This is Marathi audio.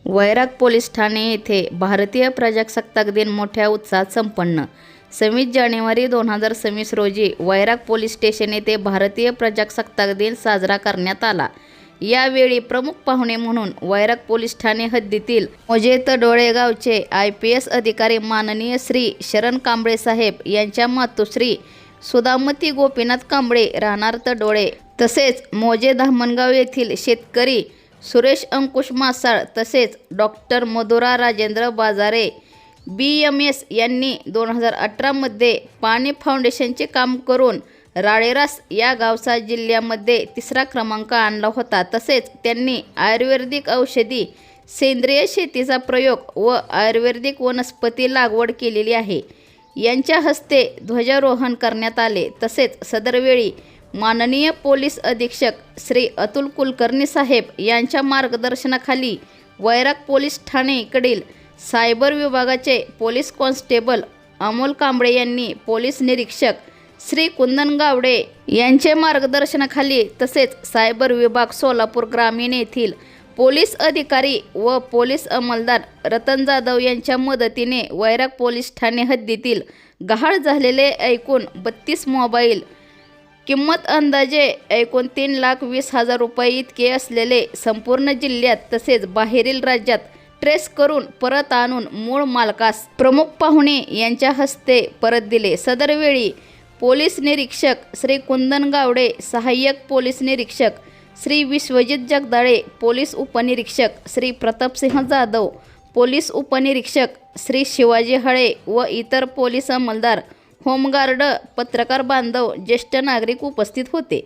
वैराग पोलीस ठाणे येथे भारतीय प्रजासत्ताक दिन मोठ्या उत्साहात संपन्न. 26 जानेवारी 2026 रोजी वैराग पोलीस स्टेशन येथे भारतीय प्रजासत्ताक दिन साजरा करण्यात आला. यावेळी प्रमुख पाहुणे म्हणून वैराग पोलीस ठाणे हद्दीतील मोजे तडोळे गावचे IPS अधिकारी माननीय श्री शरण कांबळे साहेब यांच्या मातोश्री सुधामती गोपीनाथ कांबळे राहणार तडोळे, तसेच मोजे धामणगाव येथील शेतकरी सुरेश अंकुश मासाळ तसेच डॉक्टर मधुरा राजेंद्र बाजारे BMS यांनी 2018 मध्ये पाणी फाउंडेशनचे काम करून राळेरास या गावचा जिल्ह्यामध्ये 3रा क्रमांक आणला होता. तसेच त्यांनी आयुर्वेदिक औषधी, सेंद्रिय शेतीचा प्रयोग व आयुर्वेदिक वनस्पती लागवड केलेली आहे. यांच्या हस्ते ध्वजारोहण करण्यात आले. तसेच सदरवेळी माननीय पोलीस अधीक्षक श्री अतुल कुलकर्णी साहेब यांच्या मार्गदर्शनाखाली वैराग पोलीस ठाणेकडील सायबर विभागाचे पोलीस कॉन्स्टेबल अमोल कांबळे यांनी पोलीस निरीक्षक श्री कुंदन गावडे यांचे मार्गदर्शनाखाली तसेच सायबर विभाग सोलापूर ग्रामीण येथील पोलीस अधिकारी व पोलीस अंमलदार रतन जाधव यांच्या मदतीने वैराग पोलीस ठाणे हद्दीतील गहाळ झालेले एकूण 32 मोबाईल, किंमत अंदाजे एकूण 3,20,000 रुपये इतके असलेले संपूर्ण जिल्ह्यात तसेच बाहेरील राज्यात ट्रेस करून परत आणून मूळ मालकास प्रमुख पाहुणे यांच्या हस्ते परत दिले. सदरवेळी पोलीस निरीक्षक श्री कुंदन गावडे, सहाय्यक पोलीस निरीक्षक श्री विश्वजित जगदाळे, पोलीस उपनिरीक्षक श्री प्रतापसिंह जाधव, पोलीस उपनिरीक्षक श्री शिवाजी हळे व इतर पोलीस अंमलदार, होमगार्ड, पत्रकार बांधव, ज्येष्ठ नागरिक उपस्थित होते.